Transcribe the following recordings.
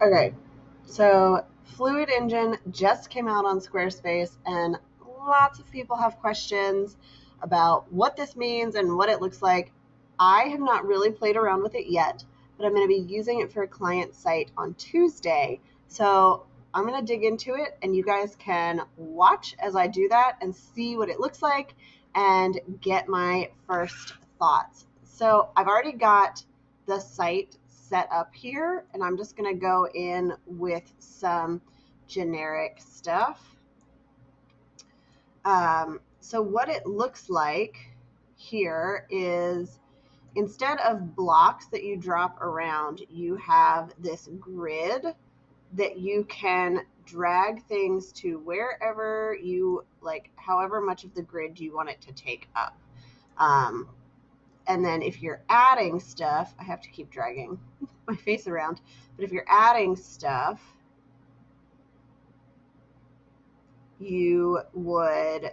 Okay, so Fluid Engine just came out on Squarespace, and lots of people have questions about what this means and what it looks like. I have not really played around with it yet, but I'm going to be using it for a client site on Tuesday. So I'm going to dig into it, and you guys can watch as I do that and see what it looks like and get my first thoughts. So I've already got the site set up here, and I'm just going to go in with some generic stuff. So what it looks like here is, instead of blocks that you drop around, you have this grid that you can drag things to wherever you like, however much of the grid you want it to take up. Um, and then if you're adding stuff, I have to keep dragging my face around, but if you're adding stuff, you would,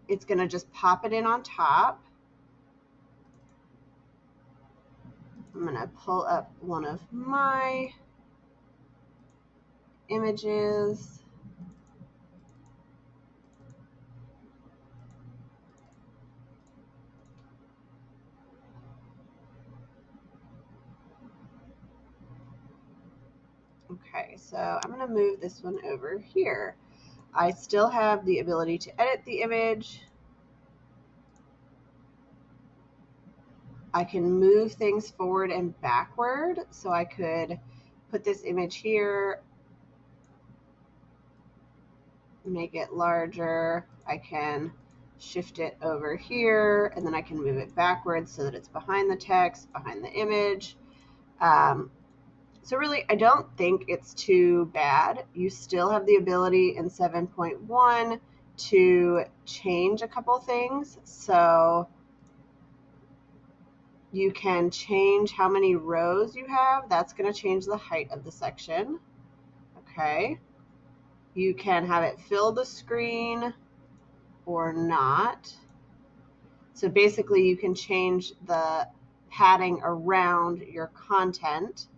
it's going to just pop it in on top. I'm going to pull up one of my images. Okay, so I'm going to move this one over here. I still have the ability to edit the image. I can move things forward and backward. So I could put this image here, make it larger. I can shift it over here, and then I can move it backwards so that it's behind the text, behind the image. So really, I don't think it's too bad. You still have the ability in 7.1 to change a couple things. So you can change how many rows you have. That's going to change the height of the section. Okay. You can have it fill the screen or not. So basically, you can change the padding around your content.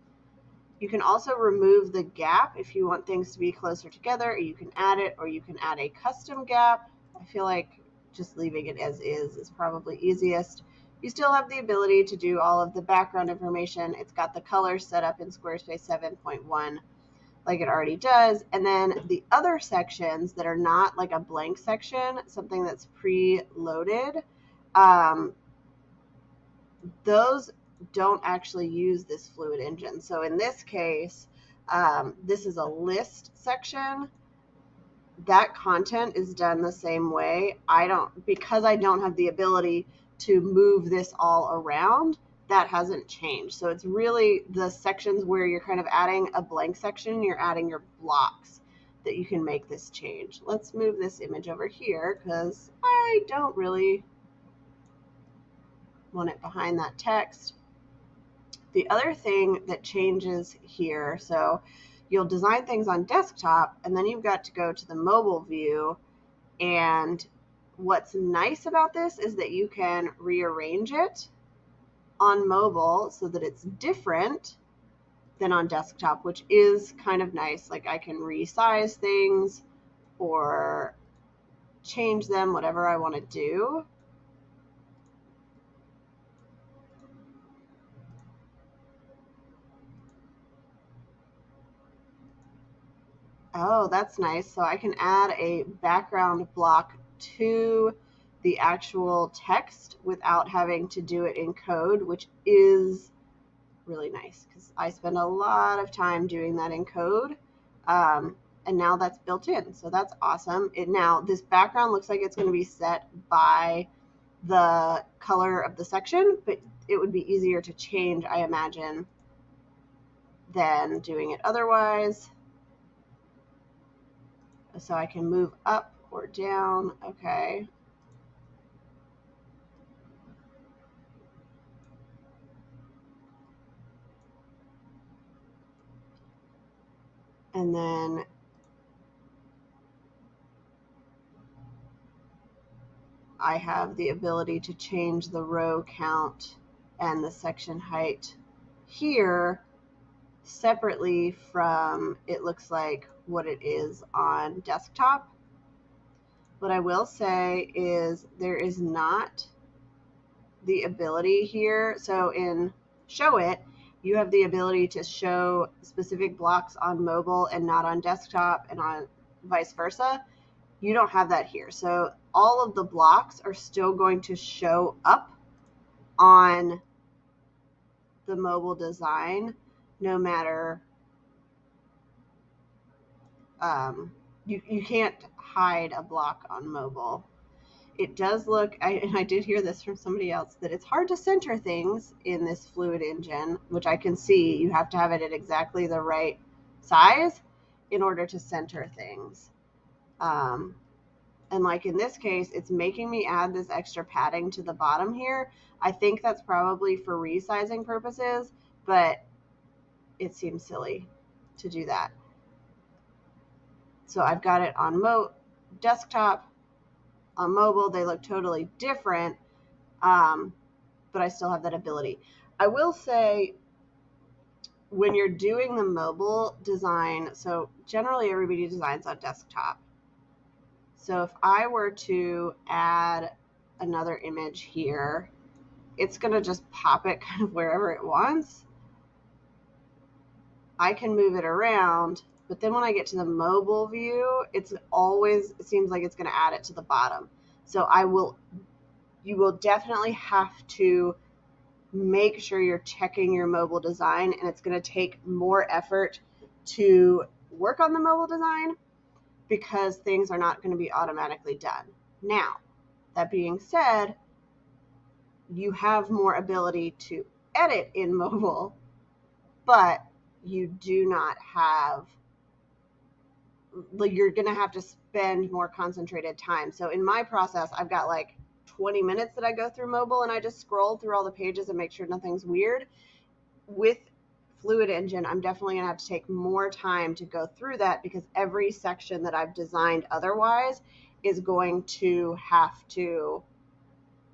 You can also remove the gap if you want things to be closer together, or you can add it, or you can add a custom gap. I feel like just leaving it as is probably easiest. You still have the ability to do all of the background information. It's got the colors set up in Squarespace 7.1 like it already does. And then the other sections that are not like a blank section, something that's pre-loaded, those don't actually use this Fluid Engine. So in this case, this is a list section. That content is done the same way. Because I don't have the ability to move this all around, that hasn't changed. So it's really the sections where you're kind of adding a blank section, you're adding your blocks that you can make this change. Let's move this image over here because I don't really want it behind that text. The other thing that changes here, so you'll design things on desktop, and then you've got to go to the mobile view. And what's nice about this is that you can rearrange it on mobile so that it's different than on desktop, which is kind of nice. Like I can resize things or change them, whatever I want to do. Oh, that's nice. So I can add a background block to the actual text without having to do it in code, which is really nice because I spend a lot of time doing that in code. And now that's built in. So that's awesome. Now this background looks like it's going to be set by the color of the section, but it would be easier to change, I imagine, than doing it otherwise. So I can move up or down. Okay. And then I have the ability to change the row count and the section height here separately from, it looks like, what it is on desktop. What I will say is there is not the ability here. So in Show It, you have the ability to show specific blocks on mobile and not on desktop, and on vice versa. You don't have that here. So all of the blocks are still going to show up on the mobile design, no matter, you can't hide a block on mobile. It does look, and I did hear this from somebody else, that it's hard to center things in this Fluid Engine, which I can see. You have to have it at exactly the right size in order to center things. And like in this case, it's making me add this extra padding to the bottom here. I think that's probably for resizing purposes, but it seems silly to do that. So I've got it on desktop, on mobile. They look totally different, but I still have that ability. I will say, when you're doing the mobile design, so generally everybody designs on desktop. So if I were to add another image here, it's going to just pop it kind of wherever it wants. I can move it around, but then when I get to the mobile view, it seems like it's going to add it to the bottom. So you will definitely have to make sure you're checking your mobile design, and it's going to take more effort to work on the mobile design because things are not going to be automatically done. Now, that being said, you have more ability to edit in mobile, but you do not have, you're going to have to spend more concentrated time. So in my process, I've got like 20 minutes that I go through mobile, and I just scroll through all the pages and make sure nothing's weird. With Fluid Engine, I'm definitely going to have to take more time to go through that, because every section that I've designed otherwise is going to have to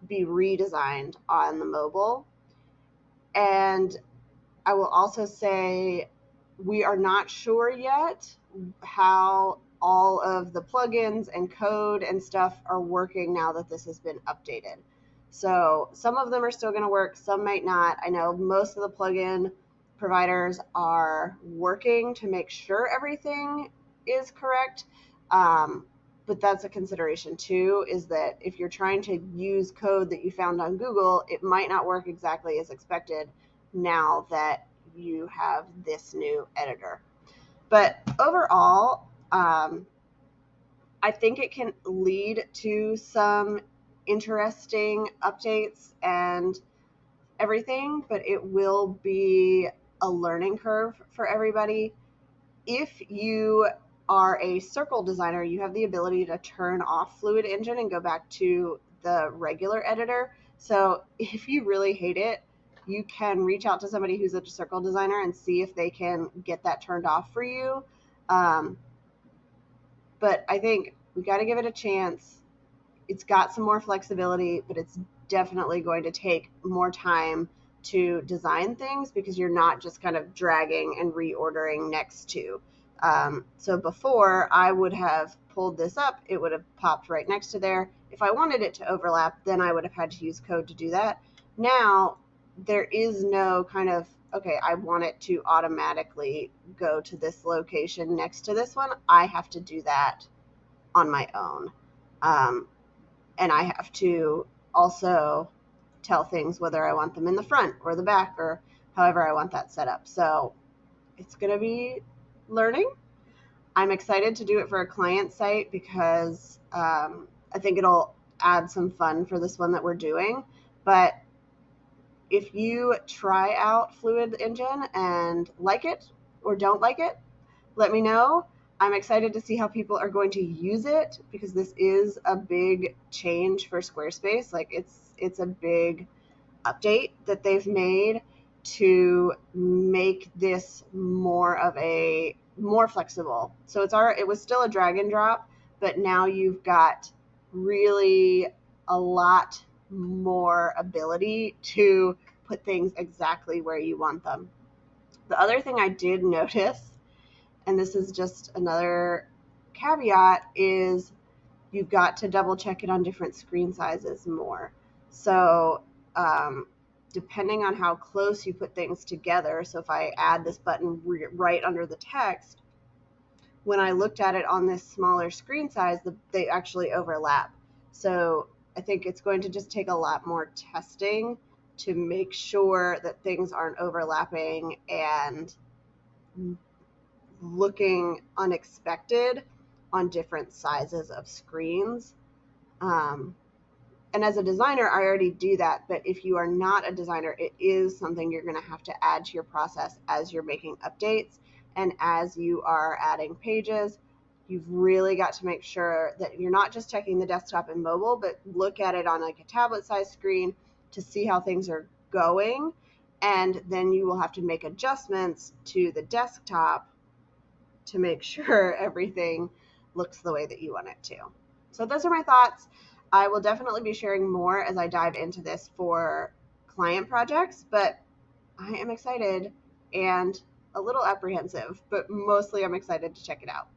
be redesigned on the mobile. And I will also say, we are not sure yet how all of the plugins and code and stuff are working now that this has been updated. So some of them are still going to work, some might not. I know most of the plugin providers are working to make sure everything is correct. But that's a consideration too, is that if you're trying to use code that you found on Google, it might not work exactly as expected now that you have this new editor. But overall, I think it can lead to some interesting updates and everything, but it will be a learning curve for everybody. If you are a circle designer, you have the ability to turn off Fluid Engine and go back to the regular editor. So if you really hate it, you can reach out to somebody who's a circle designer and see if they can get that turned off for you. But I think we got to give it a chance. It's got some more flexibility, but it's definitely going to take more time to design things, because you're not just kind of dragging and reordering next to. So before, I would have pulled this up, it would have popped right next to there. If I wanted it to overlap, then I would have had to use code to do that. Now, there is no kind of, okay, I want it to automatically go to this location next to this one. I have to do that on my own. And I have to also tell things whether I want them in the front or the back, or however I want that set up. So it's going to be learning. I'm excited to do it for a client site, because I think it'll add some fun for this one that we're doing. But if you try out Fluid Engine and like it or don't like it, let me know. I'm excited to see how people are going to use it, because this is a big change for Squarespace. Like it's a big update that they've made to make this more flexible. So it was still a drag and drop, but now you've got really a lot more ability to put things exactly where you want them. The other thing I did notice, and this is just another caveat, is you've got to double check it on different screen sizes more. So depending on how close you put things together, so if I add this button right under the text, when I looked at it on this smaller screen size, they actually overlap. So I think it's going to just take a lot more testing to make sure that things aren't overlapping and looking unexpected on different sizes of screens. And as a designer, I already do that. But if you are not a designer, it is something you're going to have to add to your process as you're making updates and as you are adding pages. You've really got to make sure that you're not just checking the desktop and mobile, but look at it on like a tablet size screen to see how things are going. And then you will have to make adjustments to the desktop to make sure everything looks the way that you want it to. So those are my thoughts. I will definitely be sharing more as I dive into this for client projects, but I am excited and a little apprehensive, but mostly I'm excited to check it out.